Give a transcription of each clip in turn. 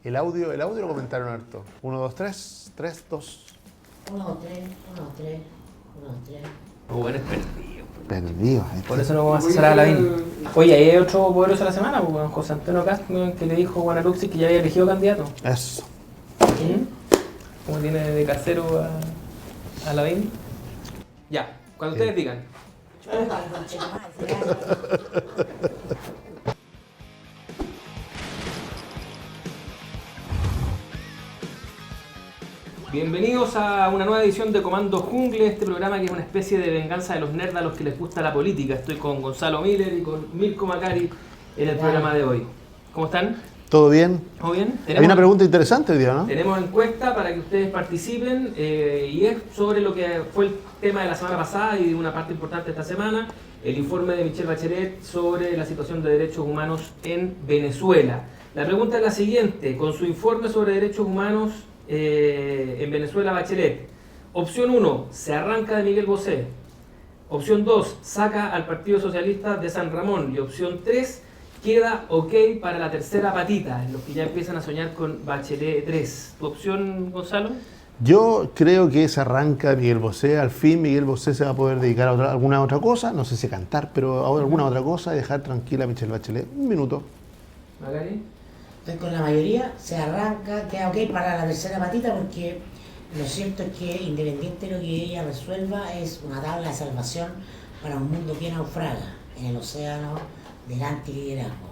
El audio lo comentaron harto. 1, 2, 3, 3, 2. 1, 2, 3, 1, 2, 3, 1, 2, 3. Bueno, es perdido. Perdido. Por eso no vamos a asesorar a Lavín. Oye, hay otro poderoso de la semana, pues, José Antonio Castro, que le dijo a Guanaluxi que ya había elegido candidato. Eso. ¿Cómo tiene de casero a Lavín? Ya, cuando ustedes digan. Bienvenidos a una nueva edición de Comando Jungle, este programa que es una especie de venganza de los nerds a los que les gusta la política. Estoy con Gonzalo Miller y con Mirko Macari en el programa de hoy. ¿Cómo están? ¿Todo bien? ¿Todo bien? Hay una pregunta interesante hoy día, ¿no? Tenemos encuesta para que ustedes participen y es sobre lo que fue el tema de la semana pasada y de una parte importante de esta semana, el informe de Michelle Bachelet sobre la situación de derechos humanos en Venezuela. La pregunta es la siguiente: con su informe sobre derechos humanos en Venezuela, Bachelet, opción 1, se arranca de Miguel Bosé; opción 2, saca al Partido Socialista de San Ramón; y opción 3, queda ok para la tercera patita, en los que ya empiezan a soñar con Bachelet 3. ¿Tu opción, Gonzalo? Yo creo que se arranca Miguel Bosé. Al fin Miguel Bosé se va a poder dedicar a alguna otra cosa, no sé si cantar, pero a alguna otra cosa, y dejar tranquila a Michelle Bachelet. Un minuto. ¿Magari? Estoy con la mayoría, se arranca, queda ok para la tercera patita, porque lo cierto es que independiente de lo que ella resuelva, es una tabla de salvación para un mundo que naufraga en el océano del antiliderazgo.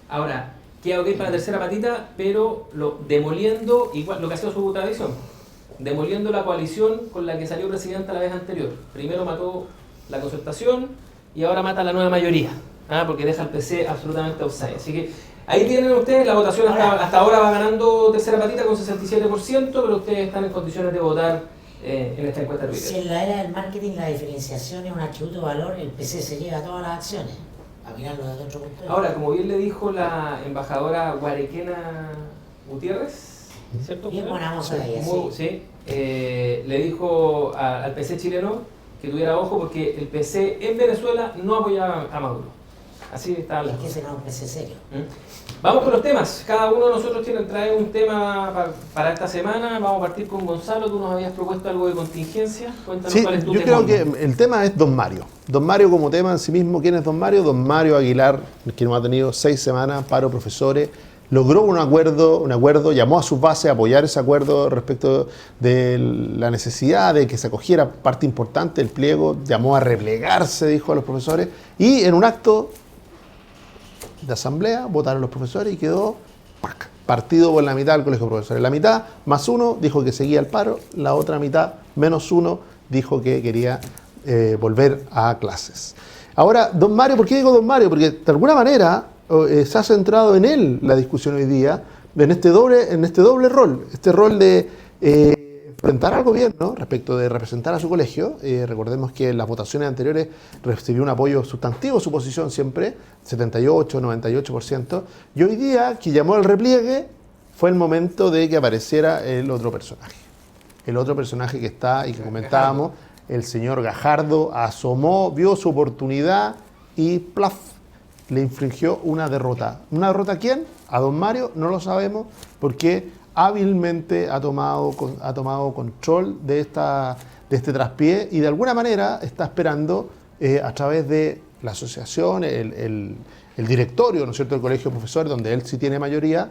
Ahora, queda ok para la tercera patita, pero demoliendo igual lo que ha sido su tradición, demoliendo la coalición con la que salió presidenta la vez anterior. Primero mató la Concertación y ahora mata a la nueva mayoría, porque deja al PC absolutamente outside. Así que ahí tienen ustedes la votación. Hasta ahora va ganando tercera patita con 67%, pero ustedes están en condiciones de votar en esta encuesta de Si Twitter. en la era del marketing la diferenciación es un atributo de valor, el PC se lleva todas las acciones, a mirarlo desde otro punto de vista. Ahora, como bien le dijo la embajadora Guarequena Gutiérrez, ¿cierto? Bien buena moza ella, Sí, le dijo al PC chileno que tuviera ojo porque el PC en Venezuela no apoyaba a Maduro. Así está Es la que ese no es un PC serio. Vamos con los temas. Cada uno de nosotros trae un tema para esta semana. Vamos a partir con Gonzalo. Tú nos habías propuesto algo de contingencia. Cuéntanos Sí, cuál es tu yo tema. creo que el tema es Don Mario. Don Mario como tema en sí mismo. ¿Quién es Don Mario? Don Mario Aguilar, que nos ha tenido 6 semanas, paro profesores. Logró un acuerdo, llamó a sus bases a apoyar ese acuerdo respecto de la necesidad de que se acogiera parte importante del pliego, llamó a replegarse, dijo a los profesores, y en un acto de asamblea votaron los profesores y quedó partido por la mitad del colegio de profesores. La mitad más 1 dijo que seguía el paro, la otra mitad menos 1 dijo que quería volver a clases. Ahora, Don Mario, ¿por qué digo Don Mario? Porque de alguna manera se ha centrado en él la discusión hoy día, en este doble rol, este rol de enfrentar al gobierno respecto de representar a su colegio. Recordemos que en las votaciones anteriores recibió un apoyo sustantivo su posición siempre, 78, 98%, y hoy día, que llamó al repliegue, fue el momento de que apareciera el otro personaje. El otro personaje que está y que comentábamos, el señor Gajardo, asomó, vio su oportunidad y ¡plaf!, le infligió una derrota. ¿Una derrota a quién? A Don Mario, no lo sabemos, porque hábilmente ha tomado control de este traspié y de alguna manera está esperando a través de la asociación, el directorio, ¿no es cierto?, del colegio de profesores, donde él sí tiene mayoría,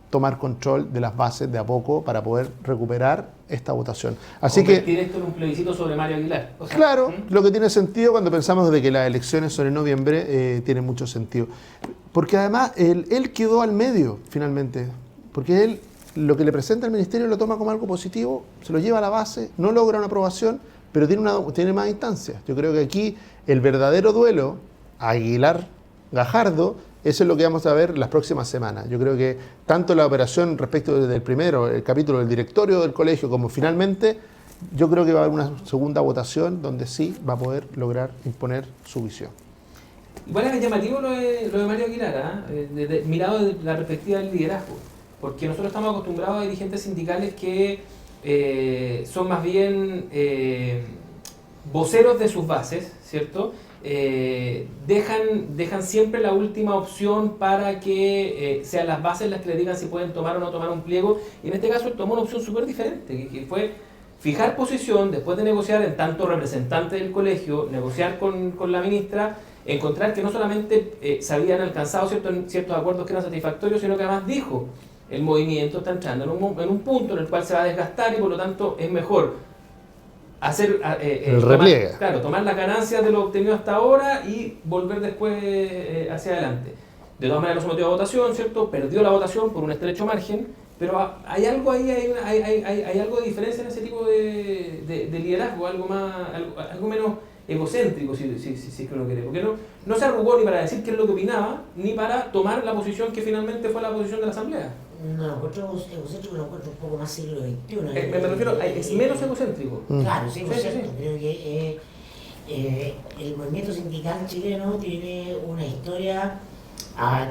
tomar control de las bases de a poco para poder recuperar esta votación. Así que convertir esto en un plebiscito sobre Mario Aguilar. O sea, claro, lo que tiene sentido cuando pensamos de que las elecciones son en noviembre, tiene mucho sentido. Porque además él quedó al medio, finalmente. Porque él lo que le presenta al ministerio lo toma como algo positivo, se lo lleva a la base, no logra una aprobación, pero tiene más instancias. Yo creo que aquí el verdadero duelo, Aguilar-Gajardo, eso es lo que vamos a ver las próximas semanas. Yo creo que tanto la operación respecto del primero, el capítulo del directorio del colegio, como finalmente, yo creo que va a haber una segunda votación donde sí va a poder lograr imponer su visión. Igual es llamativo lo de Mario Aguilar, mirado desde la perspectiva del liderazgo, porque nosotros estamos acostumbrados a dirigentes sindicales que son más bien voceros de sus bases, ¿cierto? dejan siempre la última opción para que sean las bases las que le digan si pueden tomar o no tomar un pliego. Y en este caso él tomó una opción súper diferente, que fue fijar posición después de negociar en tanto representante del colegio, negociar con la ministra, encontrar que no solamente se habían alcanzado ciertos acuerdos que eran satisfactorios, sino que además dijo, el movimiento está entrando en un punto en el cual se va a desgastar y por lo tanto es mejor hacer el repliegue. tomar las ganancias de lo obtenido hasta ahora y volver después hacia adelante. De todas maneras no se metió a votación, ¿cierto? Perdió la votación por un estrecho margen, pero hay algo ahí, hay algo de diferencia en ese tipo de liderazgo, algo menos egocéntrico, si es que uno quiere, porque no se arrugó ni para decir qué es lo que opinaba, ni para tomar la posición que finalmente fue la posición de la Asamblea. No, lo encuentro egocéntrico, lo encuentro un poco más siglo XXI. Me refiero, es menos egocéntrico. Claro, sí, por Sí, cierto. sí. Creo que el movimiento sindical chileno tiene una historia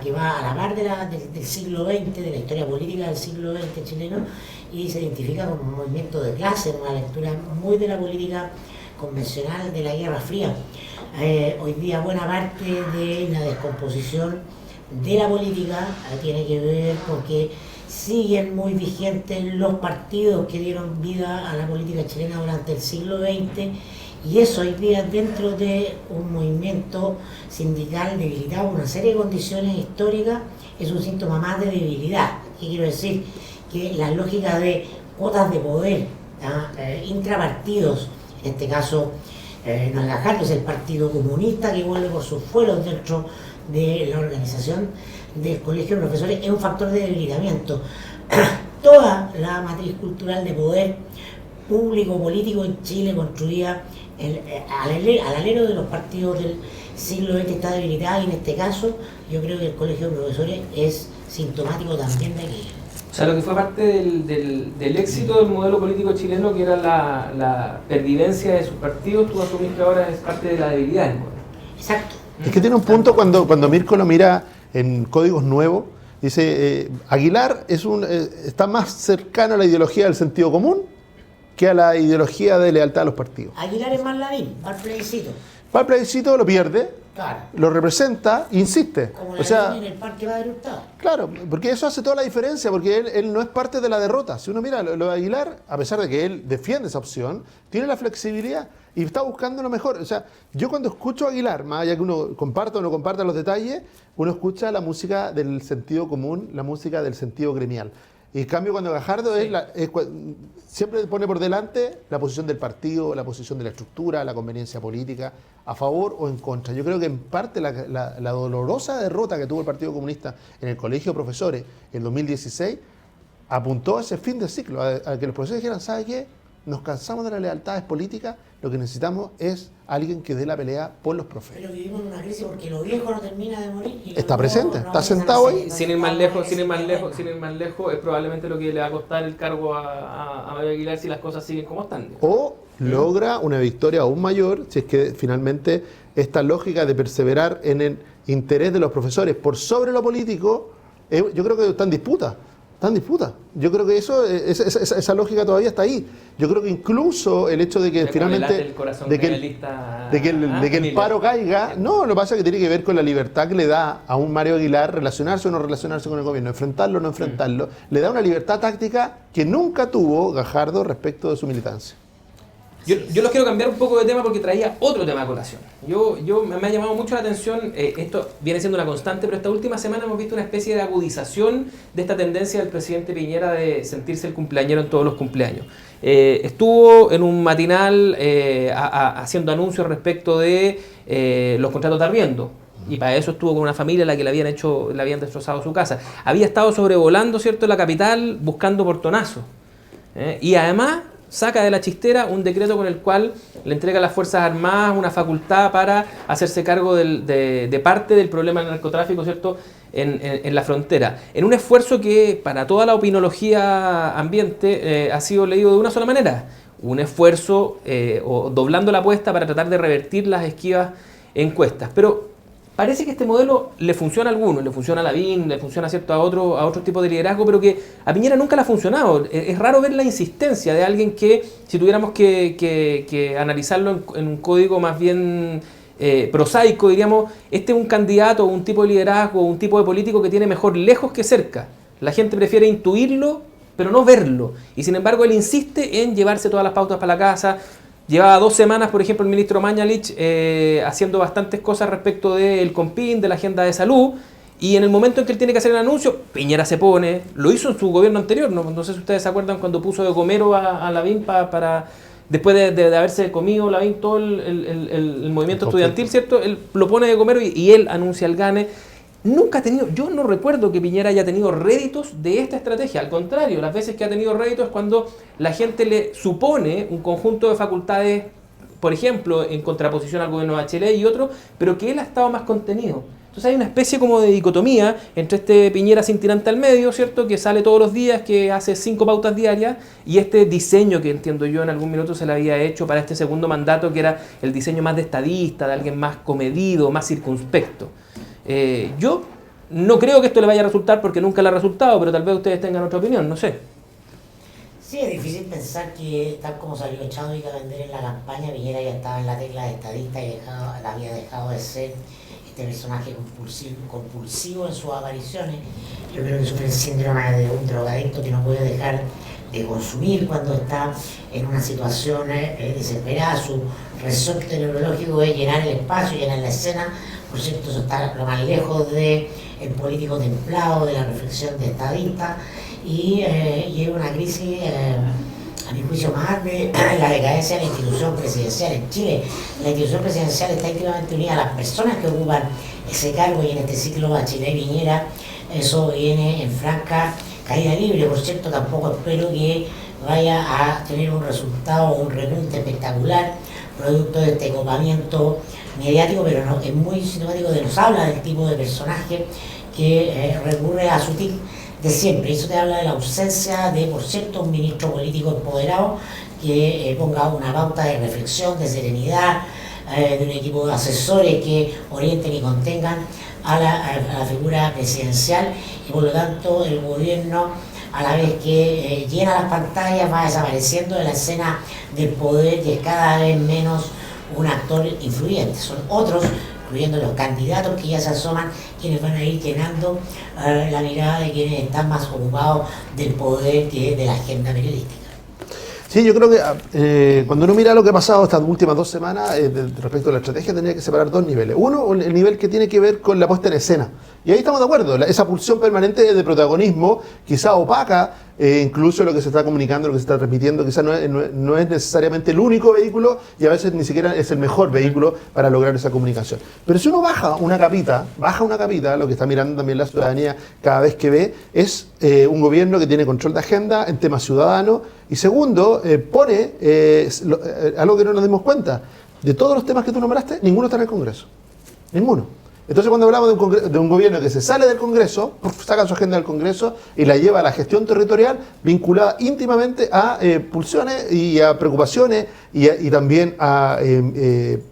que va a la par del siglo XX, de la historia política del siglo XX chileno, y se identifica como un movimiento de clase, una lectura muy de la política convencional de la Guerra Fría. Hoy día buena parte de la descomposición de la política tiene que ver con que siguen muy vigentes los partidos que dieron vida a la política chilena durante el siglo XX, y eso hoy día dentro de un movimiento sindical debilitado por una serie de condiciones históricas es un síntoma más de debilidad. ¿Qué quiero decir? Que la lógica de cuotas de poder intrapartidos, en este caso no es Gajardo, es el Partido Comunista que vuelve por sus fueros dentro de la organización del Colegio de Profesores, es un factor de debilitamiento. Toda la matriz cultural de poder público, político en Chile construida al alero de los partidos del siglo XX está debilitada, y en este caso yo creo que el Colegio de Profesores es sintomático también de aquello. O sea, lo que fue parte del éxito del modelo político chileno, que era la pervivencia de sus partidos, tú asumís que ahora es parte de la debilidad del modelo. Exacto. Es que tiene un punto cuando Mirko lo mira en Códigos Nuevos, dice, Aguilar está más cercano a la ideología del sentido común que a la ideología de lealtad a los partidos. Aguilar es más Lavín, va al plebiscito. Va al plebiscito, lo pierde, Claro. lo representa, insiste. Como O sea, Lavín en el parque va a Hurtado. claro, porque eso hace toda la diferencia, porque él no es parte de la derrota. Si uno mira lo de Aguilar, a pesar de que él defiende esa opción, tiene la flexibilidad y está buscando lo mejor. O sea, yo cuando escucho a Aguilar, más allá que uno comparta o no comparta los detalles, uno escucha la música del sentido común, la música del sentido gremial. Y en cambio cuando Gajardo Sí. siempre pone por delante la posición del partido, la posición de la estructura, la conveniencia política, a favor o en contra. Yo creo que en parte la dolorosa derrota que tuvo el Partido Comunista en el Colegio de Profesores en 2016 apuntó a ese fin de ciclo, a que los profesores dijeran, ¿sabe qué? Nos cansamos de las lealtades políticas, lo que necesitamos es alguien que dé la pelea por los profes. Pero vivimos en una crisis porque lo viejo no termina de morir. Y lo Está nuevo presente, no está empieza a sentado nacer. ahí. Sin ir más lejos, es probablemente lo que le va a costar el cargo a Mario Aguilar si las cosas siguen como están. O logra una victoria aún mayor si es que finalmente esta lógica de perseverar en el interés de los profesores por sobre lo político, yo creo que está en disputa. Está en disputa. Yo creo que esa lógica todavía está ahí. Yo creo que incluso el hecho de que finalmente de que el paro caiga, no, lo que pasa es que tiene que ver con la libertad que le da a un Mario Aguilar relacionarse o no relacionarse con el gobierno, enfrentarlo o no enfrentarlo, le da una libertad táctica que nunca tuvo Gajardo respecto de su militancia. Yo los quiero cambiar un poco de tema porque traía otro tema a colación. Me ha llamado mucho la atención, esto viene siendo una constante, pero esta última semana hemos visto una especie de agudización de esta tendencia del presidente Piñera de sentirse el cumpleañero en todos los cumpleaños. Estuvo en un matinal haciendo anuncios respecto de los contratos de arriendo. Y para eso estuvo con una familia a la que le habían destrozado su casa. Había estado sobrevolando, ¿cierto?, la capital buscando portonazos. Y además saca de la chistera un decreto con el cual le entrega a las Fuerzas Armadas una facultad para hacerse cargo de parte del problema del narcotráfico, ¿cierto?, en la frontera. En un esfuerzo que para toda la opinología ambiente ha sido leído de una sola manera. Un esfuerzo o doblando la apuesta para tratar de revertir las esquivas encuestas. Pero parece que este modelo le funciona a algunos, le funciona a Lavín, le funciona, ¿cierto?, a otro tipo de liderazgo, pero que a Piñera nunca le ha funcionado. Es raro ver la insistencia de alguien que, si tuviéramos que analizarlo en un código más bien prosaico, diríamos, este es un candidato, un tipo de liderazgo, un tipo de político que tiene mejor lejos que cerca. La gente prefiere intuirlo, pero no verlo. Y sin embargo, él insiste en llevarse todas las pautas para la casa. Llevaba 2 semanas, por ejemplo, el ministro Mañalich haciendo bastantes cosas respecto del CONPIN, de la agenda de salud, y en el momento en que él tiene que hacer el anuncio, Piñera se pone, lo hizo en su gobierno anterior, no sé si ustedes se acuerdan cuando puso de Gomero a Lavín para después de haberse comido Lavín todo el movimiento estudiantil, ¿cierto? Él lo pone de Gomero y él anuncia el gane. Nunca ha tenido, yo no recuerdo que Piñera haya tenido réditos de esta estrategia. Al contrario, las veces que ha tenido réditos es cuando la gente le supone un conjunto de facultades, por ejemplo, en contraposición al gobierno de Bachelet y otro, pero que él ha estado más contenido. Entonces hay una especie como de dicotomía entre este Piñera sin tirante al medio, ¿cierto?, que sale todos los días, que hace 5 pautas diarias, y este diseño que entiendo yo en algún minuto se le había hecho para este segundo mandato, que era el diseño más de estadista, de alguien más comedido, más circunspecto. Yo no creo que esto le vaya a resultar porque nunca le ha resultado, pero tal vez ustedes tengan otra opinión, no sé. Sí, es difícil pensar que, tal como salió Chadwick a vender en la campaña, Piñera ya estaba en la tecla de estadista y había dejado de ser este personaje compulsivo en sus apariciones. Yo creo que sufre el síndrome de un drogadicto que no puede dejar de consumir cuando está en una situación desesperada. Su resorte neurológico es llenar el espacio, llenar la escena. Por cierto, eso está lo más lejos del político templado, de la reflexión de estadista, y es una crisis, a mi juicio, más de la decadencia de la institución presidencial en Chile. La institución presidencial está íntimamente unida a las personas que ocupan ese cargo, y en este ciclo Bachelet y Piñera eso viene en franca caída libre. Por cierto, tampoco espero que vaya a tener un resultado o un repunte espectacular producto de este copamiento mediático, pero no, es muy sintomático de nos habla del tipo de personaje que recurre a su tic de siempre. Eso te habla de la ausencia de, por cierto, un ministro político empoderado que ponga una pauta de reflexión, de serenidad, de un equipo de asesores que orienten y contengan a la figura presidencial, y por lo tanto el gobierno, a la vez que llena las pantallas, va desapareciendo de la escena del poder y es cada vez menos un actor influyente. Son otros, incluyendo los candidatos que ya se asoman, quienes van a ir llenando la mirada de quienes están más ocupados del poder que de la agenda periodística. Sí, yo creo que cuando uno mira lo que ha pasado estas últimas 2 semanas respecto a la estrategia, tendría que separar 2 niveles. Uno, el nivel que tiene que ver con la puesta en escena. Y ahí estamos de acuerdo. Esa pulsión permanente de protagonismo quizá opaca incluso lo que se está comunicando, lo que se está transmitiendo. Quizá no es necesariamente el único vehículo, y a veces ni siquiera es el mejor vehículo para lograr esa comunicación. Pero si uno baja una capita, lo que está mirando también la ciudadanía cada vez que ve, es un gobierno que tiene control de agenda en temas ciudadanos. Y segundo, pone algo que no nos dimos cuenta. De todos los temas que tú nombraste, ninguno está en el Congreso. Ninguno. Entonces, cuando hablamos de un gobierno que se sale del Congreso, saca su agenda del Congreso y la lleva a la gestión territorial, vinculada íntimamente a pulsiones y a preocupaciones y también a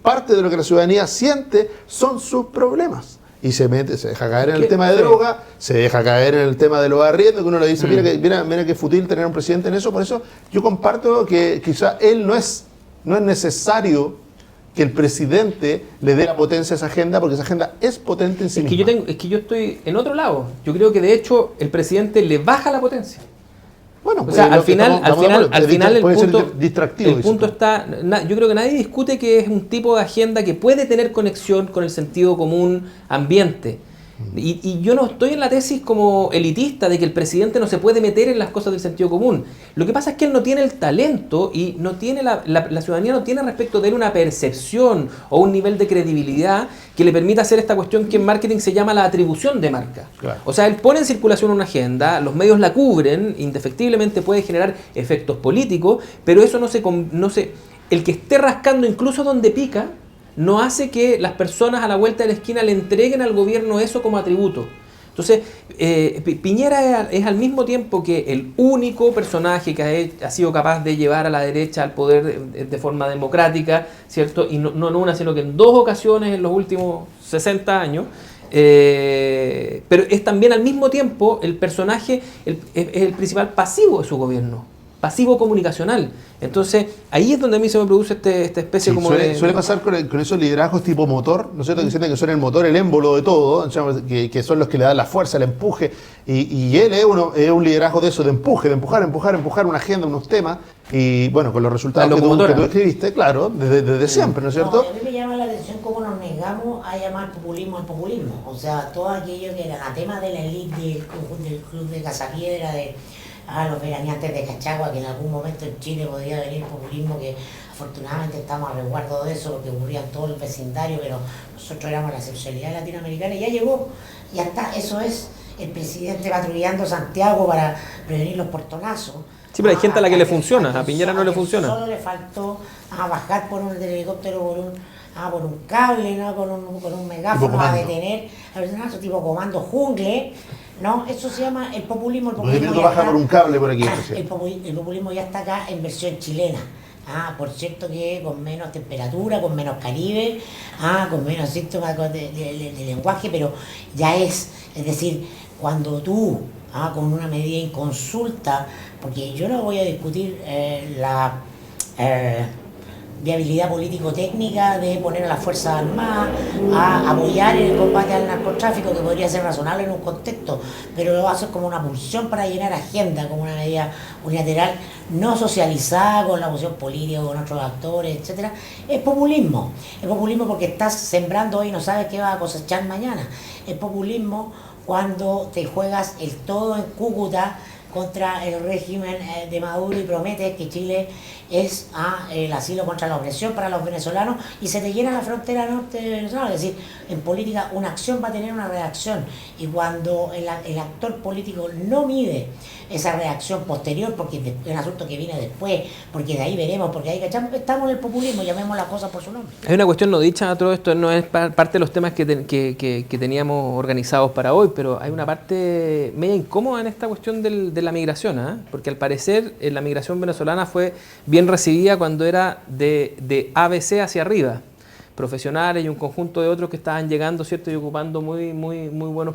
parte de lo que la ciudadanía siente son sus problemas. Y se deja caer en el tema de droga, se deja caer en el tema de los arriendos, que uno le dice, mira qué fútil tener un presidente en eso. Por eso yo comparto que quizá él no es necesario que el presidente le dé la potencia a esa agenda, porque esa agenda es potente en sí misma. Es que yo estoy en otro lado. Yo creo que de hecho el presidente le baja la potencia. Bueno, o sea, al final el punto está, yo creo que nadie discute que es un tipo de agenda que puede tener conexión con el sentido común ambiente. Y yo no estoy en la tesis como elitista de que el presidente no se puede meter en las cosas del sentido común. Lo que pasa es que él no tiene el talento y no tiene la ciudadanía no tiene respecto de él una percepción o un nivel de credibilidad que le permita hacer esta cuestión que en marketing se llama la atribución de marca. Claro. O sea, él pone en circulación una agenda, los medios la cubren, indefectiblemente puede generar efectos políticos, pero eso no se el que esté rascando incluso donde pica no hace que las personas a la vuelta de la esquina le entreguen al gobierno eso como atributo. Entonces, Piñera es al mismo tiempo que el único personaje que ha sido capaz de llevar a la derecha al poder de forma democrática, ¿cierto? Y no en una, sino que en 2 ocasiones en los últimos 60 años. Pero es también al mismo tiempo el personaje, es el principal pasivo de su gobierno. pasivo comunicacional. Entonces, ahí es donde a mí se me produce esta especie como suele pasar con esos liderazgos tipo motor, ¿no es cierto? Que sienten que son el motor, el émbolo de todo, o sea, que son los que le dan la fuerza, el empuje, y él es un liderazgo de eso, de empuje, de empujar una agenda, unos temas, y bueno, con los resultados que tú escribiste, claro, desde siempre, ¿no es cierto? A mí me llama la atención cómo nos negamos a llamar populismo al populismo, o sea, todo aquello que era tema de la élite del club de Casapiedra, de los veraneantes de Cachagua, que en algún momento en Chile podía venir populismo, que afortunadamente estamos a resguardo de eso, porque ocurría en todo el vecindario, pero nosotros éramos la excepcionalidad latinoamericana y ya llegó, ya está, eso es el presidente patrullando Santiago para prevenir los portonazos. Sí, pero hay gente a la que le funciona, a Piñera no le funciona. Solo le faltó bajar por un helicóptero, por un cable, ¿no? con un megáfono a detener al personaje, tipo comando jungle, ¿no? Eso se llama el populismo. El populismo baja por un cable por aquí. El populismo ya está acá en versión chilena. Por cierto que con menos temperatura, con menos calibre, con menos síntomas de lenguaje, pero ya es decir, cuando tú, con una medida inconsulta, porque yo no voy a discutir la viabilidad político-técnica de poner a las Fuerzas Armadas a apoyar el combate al narcotráfico, que podría ser razonable en un contexto, pero lo va a hacer como una pulsión para llenar agenda, como una medida unilateral, no socializada con la oposición política, con otros actores, etcétera. Es populismo porque estás sembrando hoy y no sabes qué vas a cosechar mañana. Es populismo cuando te juegas el todo en Cúcuta contra el régimen de Maduro y prometes que Chile es el asilo contra la opresión para los venezolanos y se te llena la frontera norte de Venezuela. Es decir, en política una acción va a tener una reacción y cuando el actor político no mide esa reacción posterior, porque es un asunto que viene después, porque de ahí veremos, porque ahí estamos en el populismo, llamemos las cosas por su nombre. Hay una cuestión no dicha, todo esto no es parte de los temas que teníamos organizados para hoy, pero hay una parte media incómoda en esta cuestión de la migración, porque al parecer la migración venezolana fue bien recibida cuando era de ABC hacia arriba, profesionales y un conjunto de otros que estaban llegando, ¿cierto? Y ocupando muy buenos,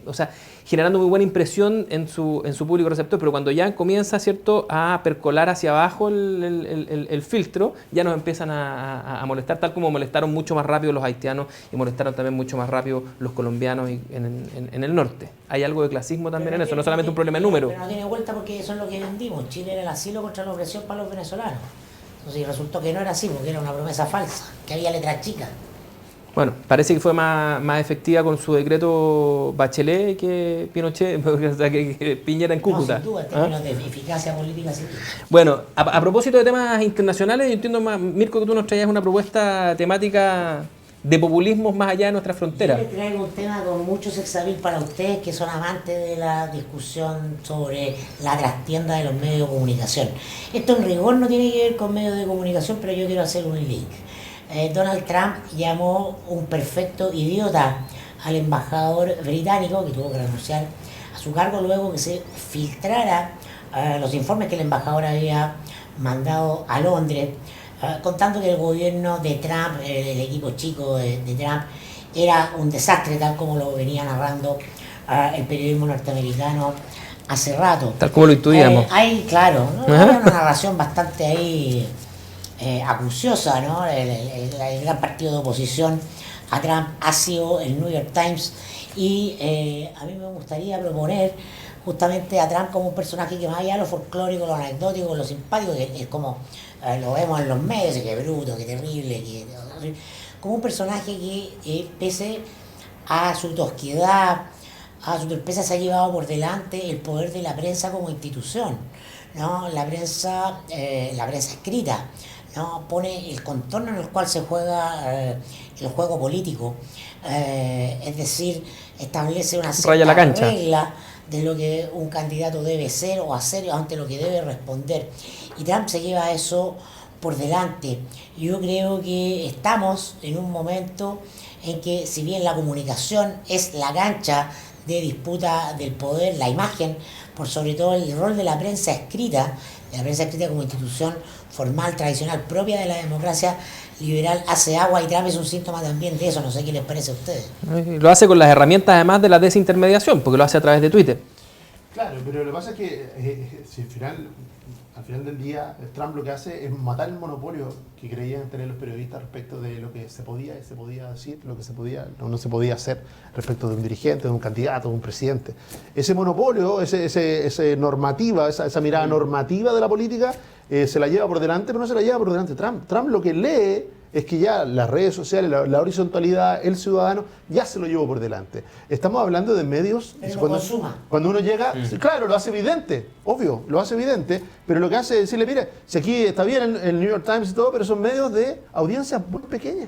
o sea, generando muy buena impresión en su público receptor, pero cuando ya comienza, ¿cierto?, a percolar hacia abajo el filtro, ya nos empiezan a molestar, tal como molestaron mucho más rápido los haitianos y molestaron también mucho más rápido los colombianos en el norte. Hay algo de clasismo también en eso, no solamente un problema de número. Pero no tiene vuelta porque eso es lo que vendimos. Chile era el asilo contra la opresión para los venezolanos. Entonces resultó que no era así, porque era una promesa falsa, que había letras chicas. Bueno, parece que fue más efectiva con su decreto Bachelet que Pinochet, o sea, que Piñera en Cúcuta. No, sin duda, en términos de eficacia política, sí. Bueno, a propósito de temas internacionales, yo entiendo, Mirko, que tú nos traías una propuesta temática de populismos más allá de nuestra frontera. Yo les traigo un tema con mucho sexapil para ustedes que son amantes de la discusión sobre la trastienda de los medios de comunicación. Esto en rigor no tiene que ver con medios de comunicación, pero yo quiero hacer un link. Donald Trump llamó un perfecto idiota al embajador británico, que tuvo que renunciar a su cargo luego que se filtrara los informes que el embajador había mandado a Londres, contando que el gobierno de Trump, el equipo chico de Trump, era un desastre, tal como lo venía narrando el periodismo norteamericano hace rato. Tal como lo intuíamos. Hay, claro, ¿no? Hay una narración bastante ahí acuciosa, ¿no? El gran partido de oposición a Trump ha sido el New York Times y a mí me gustaría proponer justamente a Trump como un personaje que más allá de lo folclórico, lo anecdótico, lo simpático, que es como lo vemos en los medios, que bruto, que terrible, como un personaje que pese a su tosquedad, a su torpeza, se ha llevado por delante el poder de la prensa como institución, ¿no? La prensa escrita, ¿no? Pone el contorno en el cual se juega el juego político, es decir, establece una cierta regla de lo que un candidato debe ser o hacer ante lo que debe responder. Y Trump se lleva eso por delante. Yo creo que estamos en un momento en que, si bien la comunicación es la cancha de disputa del poder, la imagen, por sobre todo el rol de la prensa escrita como institución formal, tradicional, propia de la democracia liberal, hace agua, y Trump es un síntoma también de eso. No sé qué les parece a ustedes. Lo hace con las herramientas además de la desintermediación, porque lo hace a través de Twitter. Claro, pero lo que pasa es que si al final del día Trump lo que hace es matar el monopolio que creían tener los periodistas respecto de lo que se podía decir, lo que se podía o no se podía hacer respecto de un dirigente, de un candidato, de un presidente. Ese monopolio, ese normativa, esa mirada normativa de la política se la lleva por delante, pero no se la lleva por delante Trump. Trump lo que lee es que ya las redes sociales, la horizontalidad, el ciudadano, ya se lo llevó por delante. Estamos hablando de medios... Pero cuando uno llega, claro, lo hace evidente, obvio, lo hace evidente, pero lo que hace es decirle, mire, si aquí está bien el New York Times y todo, pero son medios de audiencias muy pequeñas.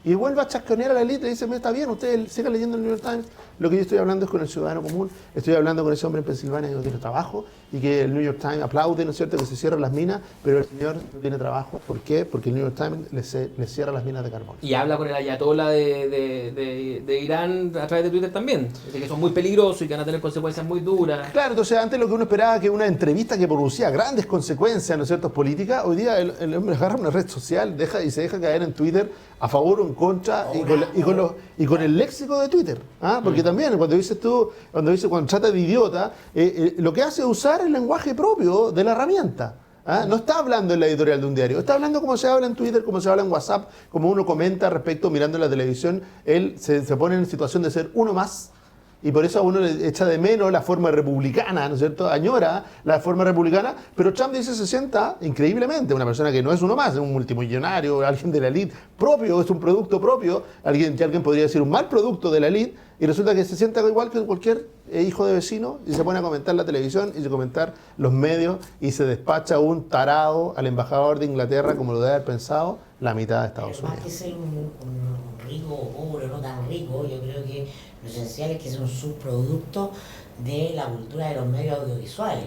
Y vuelve a chasconear a la élite y dice, está bien, ustedes sigan leyendo el New York Times. Lo que yo estoy hablando es con el ciudadano común, estoy hablando con ese hombre en Pensilvania que no tiene trabajo y que el New York Times aplaude, ¿no es cierto?, que se cierran las minas, pero el señor no tiene trabajo. ¿Por qué? Porque el New York Times le cierra las minas de carbón. Y habla con el ayatollah de Irán a través de Twitter también, de que son muy peligrosos y que van a tener consecuencias muy duras. Claro, entonces antes lo que uno esperaba que una entrevista que producía grandes consecuencias, ¿no es cierto?, políticas, hoy día el hombre agarra una red social se deja caer en Twitter a favor o en contra y con el léxico de Twitter. Porque también cuando trata de idiota, lo que hace es usar el lenguaje propio de la herramienta. No está hablando en la editorial de un diario, está hablando como se habla en Twitter, como se habla en WhatsApp, como uno comenta respecto mirando la televisión. Él se pone en situación de ser uno más. Y por eso a uno le echa de menos la forma republicana, ¿no es cierto? Añora la forma republicana, pero Trump dice se sienta increíblemente, una persona que no es uno más, es un multimillonario, alguien de la élite propio, es un producto propio, alguien podría decir un mal producto de la élite, y resulta que se sienta igual que cualquier hijo de vecino y se pone a comentar la televisión y a comentar los medios y se despacha un tarado al embajador de Inglaterra, como lo debe haber pensado la mitad de Estados Unidos. Más que ser un rico o pobre, no tan rico, yo creo que lo esencial es que es un subproducto de la cultura de los medios audiovisuales.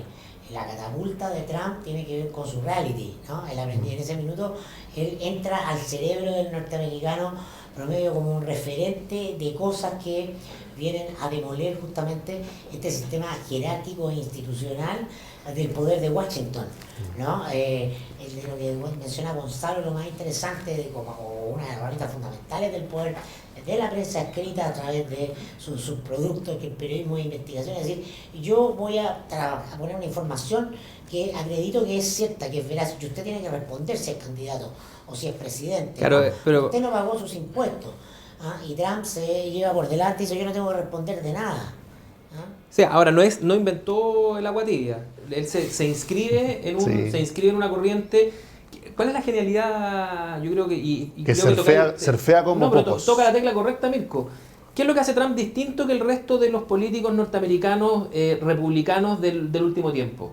La catapulta de Trump tiene que ver con su reality, ¿no? En ese minuto él entra al cerebro del norteamericano promedio como un referente de cosas que vienen a demoler justamente este sistema jerárquico e institucional del poder de Washington, ¿no? De lo que menciona Gonzalo, lo más interesante o una de las herramientas fundamentales del poder de la prensa escrita a través de sus productos, que el periodismo de investigación, es decir, yo voy a poner una información que acredito que es cierta, que es veraz, y usted tiene que responder si es candidato o si es presidente. Claro, ¿no? pero usted no pagó sus impuestos, y Trump se lleva por delante y dice, yo no tengo que responder de nada. Sí, ahora no inventó el agua tibia. Él se inscribe se inscribe en una corriente. ¿Cuál es la genialidad? Yo creo que que ser fea como pocos. Toca la tecla correcta, Mirko. ¿Qué es lo que hace Trump distinto que el resto de los políticos norteamericanos republicanos del último tiempo?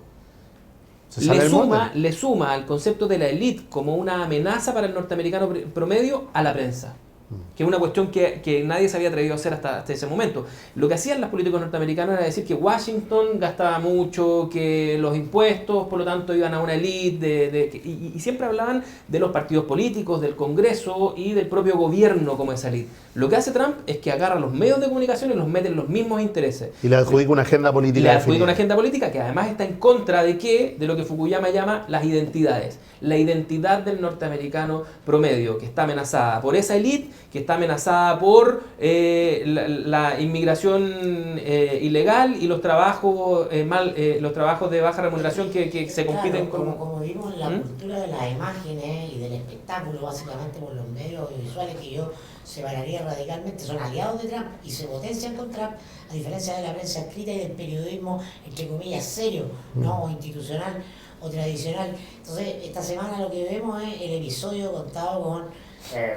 Le suma al concepto de la élite como una amenaza para el norteamericano promedio a la prensa, que es una cuestión que nadie se había atrevido a hacer hasta ese momento. Lo que hacían los políticos norteamericanos era decir que Washington gastaba mucho, que los impuestos, por lo tanto, iban a una élite, y siempre hablaban de los partidos políticos, del Congreso y del propio gobierno como esa élite. Lo que hace Trump es que agarra los medios de comunicación y los mete en los mismos intereses. Y le adjudica una agenda política. Y le adjudica una agenda política que además está en contra de lo que Fukuyama llama las identidades. La identidad del norteamericano promedio, que está amenazada por esa élite, que está amenazada por la inmigración ilegal y los trabajos de baja remuneración que se compiten con... Como vimos en la cultura de las imágenes y del espectáculo, básicamente por los medios audiovisuales, que yo separaría radicalmente, son aliados de Trump y se potencian con Trump, a diferencia de la prensa escrita y del periodismo, entre comillas, serio, ¿no? O institucional o tradicional. Entonces, esta semana lo que vemos es el episodio contado con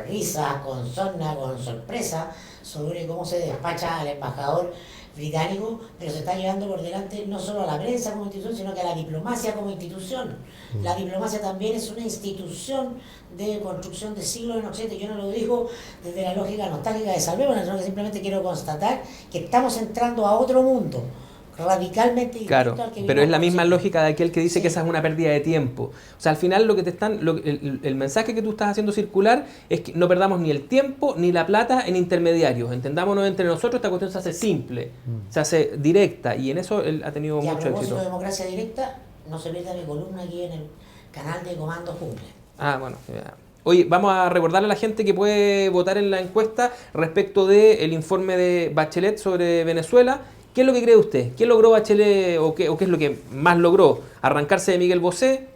risas, con sorna, con sorpresa, sobre cómo se despacha al embajador británico, pero se está llevando por delante no solo a la prensa como institución, sino que a la diplomacia como institución. La diplomacia también es una institución de construcción de siglos en Occidente. Yo no lo digo desde la lógica nostálgica de Salvémonos, sino que simplemente quiero constatar que estamos entrando a otro mundo radicalmente distinto claro, al que pero es la misma siempre. lógica de aquel que dice que esa es una pérdida de tiempo. O sea, al final el mensaje que tú estás haciendo circular es que no perdamos ni el tiempo ni la plata en intermediarios. Entendámonos entre nosotros, esta cuestión se hace simple, se hace directa, y en eso él ha tenido mucho éxito. A propósito de democracia directa, no se pierda mi columna aquí en el canal de Comando Jungle. Bueno, ya. Oye, vamos a recordarle a la gente que puede votar en la encuesta respecto del informe de Bachelet sobre Venezuela. ¿Qué es lo que cree usted? ¿Qué logró Bachelet o qué es lo que más logró? ¿Arrancarse de Miguel Bosé,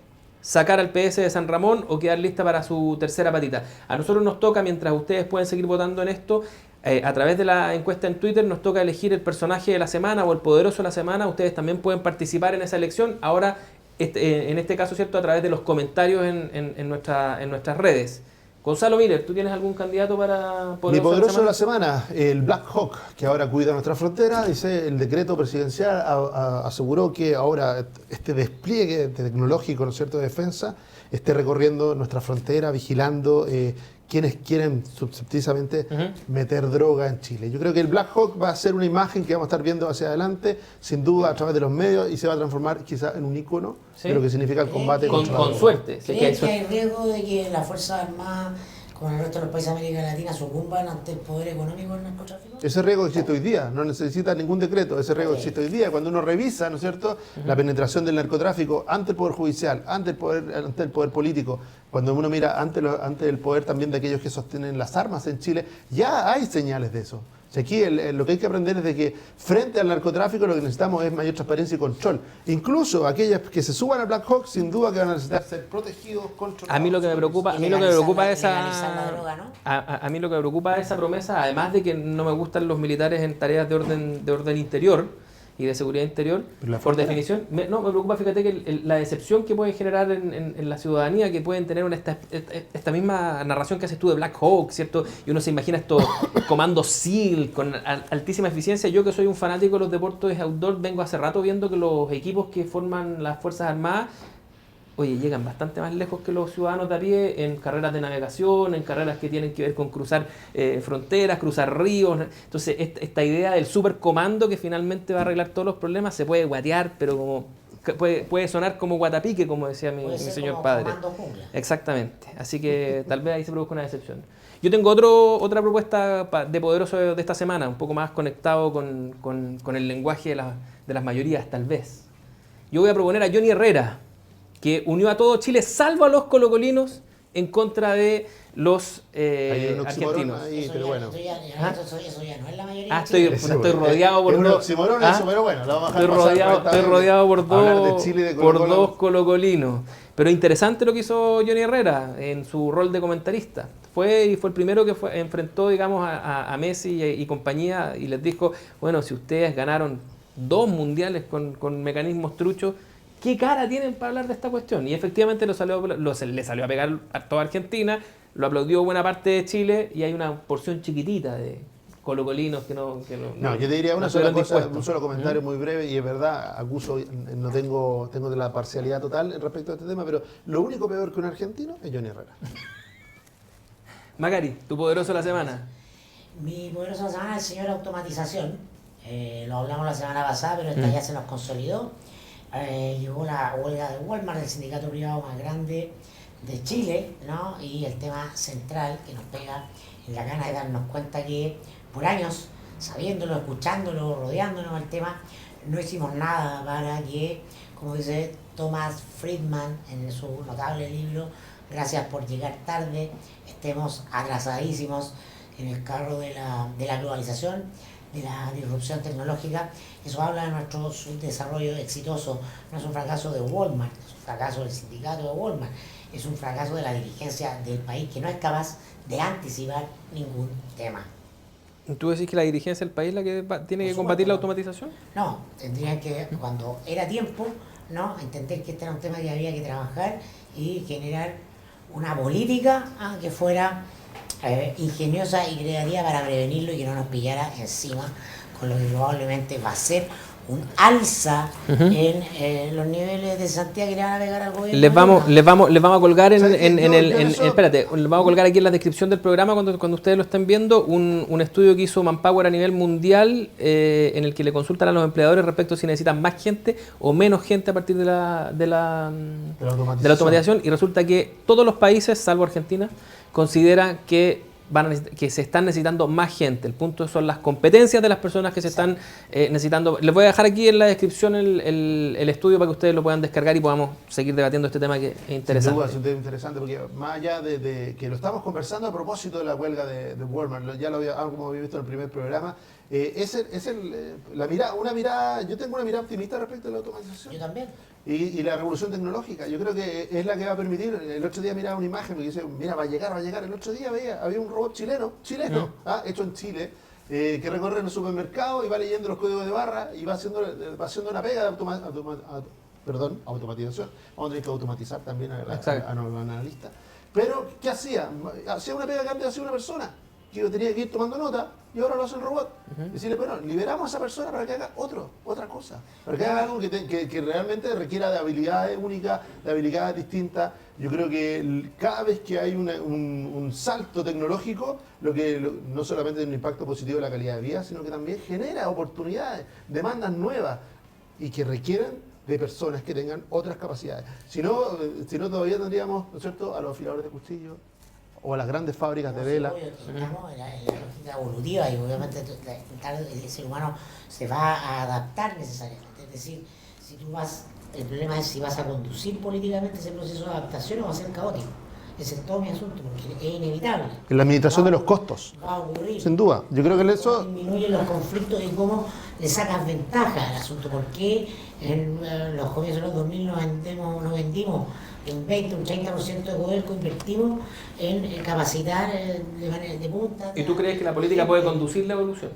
sacar al PS de San Ramón o quedar lista para su tercera patita? A nosotros nos toca, mientras ustedes pueden seguir votando en esto, a través de la encuesta en Twitter nos toca elegir el personaje de la semana o el poderoso de la semana. Ustedes también pueden participar en esa elección. Ahora, en este caso, ¿cierto?, a través de los comentarios en nuestras redes. Gonzalo Miller, ¿tú tienes algún candidato para Mi poderoso de la semana, el Black Hawk, que ahora cuida nuestra frontera. Dice, el decreto presidencial aseguró que ahora este despliegue tecnológico, ¿no es cierto?, de defensa, esté recorriendo nuestra frontera, vigilando quienes quieren subceptizamente meter droga en Chile. Yo creo que el Black Hawk va a ser una imagen que vamos a estar viendo hacia adelante, sin duda a través de los medios, y se va a transformar quizá en un ícono de lo que significa el combate contra la droga. Con suerte. ¿Creen que hay riesgo de que las Fuerzas Armadas, como el resto de los países de América Latina, sucumban ante el poder económico del narcotráfico? Ese riesgo existe hoy día, no necesita ningún decreto, ese riesgo existe hoy día. Cuando uno revisa, ¿no es cierto?, la penetración del narcotráfico ante el Poder Judicial, ante el poder político, cuando uno mira ante el poder también de aquellos que sostienen las armas en Chile, ya hay señales de eso. O sea, aquí lo que hay que aprender es de que frente al narcotráfico lo que necesitamos es mayor transparencia y control. Incluso aquellas que se suban a Black Hawk, sin duda que van a necesitar ser protegidos, controlados. A mí lo que me preocupa, esa promesa, además de que no me gustan los militares en tareas de orden interior y de seguridad interior, por definición, me preocupa, fíjate, que la decepción que puede generar en la ciudadanía, que pueden tener esta misma narración que haces tú de Black Hawk, ¿cierto? Y uno se imagina estos comandos SEAL con altísima eficiencia. Yo, que soy un fanático de los deportes outdoor, vengo hace rato viendo que los equipos que forman las Fuerzas Armadas, oye, llegan bastante más lejos que los ciudadanos de a pie en carreras de navegación, en carreras que tienen que ver con cruzar fronteras, cruzar ríos. Entonces, esta idea del supercomando que finalmente va a arreglar todos los problemas se puede guatear, pero como puede sonar como guatapique, como decía mi señor padre. Exactamente. Así que tal vez ahí se produzca una decepción. Yo tengo otra propuesta de poderoso de esta semana, un poco más conectado con el lenguaje de las mayorías, tal vez. Yo voy a proponer a Johnny Herrera, que unió a todo Chile, salvo a los colocolinos, en contra de los argentinos. Ahí, pero bueno. Eso ya no es la mayoría. Estoy rodeado por dos. Pero bueno, lo vamos a Estoy rodeado por dos colocolinos. Pero interesante lo que hizo Johnny Herrera en su rol de comentarista. Fue el primero que enfrentó, digamos, a Messi y compañía, y les dijo, bueno, si ustedes ganaron 2 mundiales con mecanismos truchos, ¿qué cara tienen para hablar de esta cuestión? Y efectivamente le salió a pegar a toda Argentina, lo aplaudió buena parte de Chile, y hay una porción chiquitita de colocolinos que no. No, yo te diría una sola cosa, un solo comentario muy breve, y es verdad, no tengo de la parcialidad total respecto a este tema, pero lo único peor que un argentino es Johnny Herrera. Macari, tu poderoso de la semana. Mi poderoso de la semana es el señor automatización. Lo hablamos la semana pasada, pero esta ya se nos consolidó. Llegó la huelga de Walmart, el sindicato privado más grande de Chile, ¿no? Y el tema central que nos pega en la gana de darnos cuenta que por años, sabiéndolo, escuchándolo, rodeándonos del tema, no hicimos nada para que, como dice Thomas Friedman en su notable libro, gracias por llegar tarde, estemos atrasadísimos en el carro de la globalización, de la disrupción tecnológica. Eso habla de nuestro subdesarrollo exitoso. No es un fracaso de Walmart, es un fracaso del sindicato de Walmart, es un fracaso de la dirigencia del país, que no es capaz de anticipar ningún tema. ¿Tú decís que la dirigencia del país es la que tiene que combatir la automatización? No, tendrían que, cuando era tiempo, ¿no?, entender que este era un tema que había que trabajar y generar una política que fuera ingeniosa y creativa para prevenirlo y que no nos pillara encima, con lo que probablemente va a ser un alza en los niveles de Santiago que le van a pegar al gobierno. Les vamos a colgar espérate, les vamos a colgar aquí en la descripción del programa, cuando ustedes lo estén viendo, un estudio que hizo Manpower a nivel mundial, en el que le consultan a los empleadores respecto a si necesitan más gente o menos gente a partir de la automatización, y resulta que todos los países, salvo Argentina, consideran que se están necesitando más gente. El punto son las competencias de las personas que se están necesitando. Les voy a dejar aquí en la descripción el estudio para que ustedes lo puedan descargar y podamos seguir debatiendo este tema que es interesante. Sin duda, es un tema interesante porque más allá de que lo estamos conversando a propósito de la huelga de Walmart, ya lo como había visto en el primer programa, una mirada, yo tengo una mirada optimista respecto a la automatización. Yo también. Y la revolución tecnológica, yo creo que es la que va a permitir. El otro día miraba una imagen que dice, mira, va a llegar. El otro día había un robot chileno, hecho en Chile, que recorre en el supermercado y va leyendo los códigos de barra y va haciendo una pega de automatización. Vamos a tener que automatizar también a los analistas. Pero, ¿qué hacía? Hacía una pega que antes hacía una persona, que yo tenía que ir tomando nota, y ahora lo hace el robot. Y decirle, bueno, liberamos a esa persona para que haga otra cosa, para que haga algo que realmente requiera de habilidades únicas, de habilidades distintas. Yo creo que cada vez que hay un salto tecnológico, no solamente tiene un impacto positivo en la calidad de vida, sino que también genera oportunidades, demandas nuevas, y que requieren de personas que tengan otras capacidades. Si no todavía tendríamos, ¿no es cierto?, a los afiladores de cuchillos, o a las grandes fábricas de vela. Estamos en la lógica evolutiva y obviamente el ser humano se va a adaptar necesariamente. Es decir, el problema es si vas a conducir políticamente ese proceso de adaptación o va a ser caótico. Ese es todo mi asunto, porque es inevitable. En la administración de los costos. Va a ocurrir. Sin duda. Yo creo que eso disminuye los conflictos y cómo le sacas ventaja al asunto. ¿Por qué en los comienzos de los 2000 nos vendimos un 20, un 30% de Codelco, invertimos en capacitar de punta? ¿Y tú crees que la política puede conducir la evolución?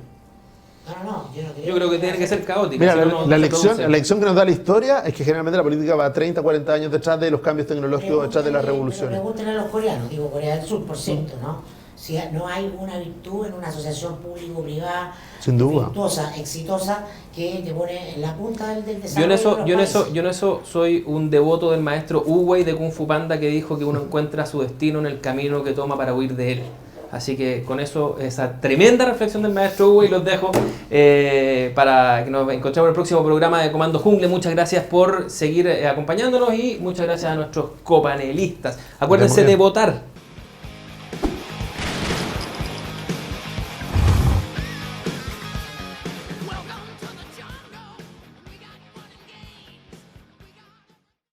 No, yo no creo. Yo creo que tiene que ser caótica. Mira, Si la lección que nos da la historia es que generalmente la política va 30, 40 años detrás de los cambios tecnológicos, detrás de las revoluciones. Pregúntenle a los coreanos, digo Corea del Sur, por cierto, ¿no? Si no hay una virtud en una asociación público-privada virtuosa, exitosa, que te pone en la punta del desarrollo. Yo en eso soy un devoto del maestro Wu-Wei de Kung Fu Panda, que dijo que uno encuentra su destino en el camino que toma para huir de él. Así que con eso, esa tremenda reflexión del maestro Hugo, y los dejo para que nos encontremos en el próximo programa de Comando Jungle. Muchas gracias por seguir acompañándonos y muchas gracias a nuestros copanelistas. Acuérdense de votar.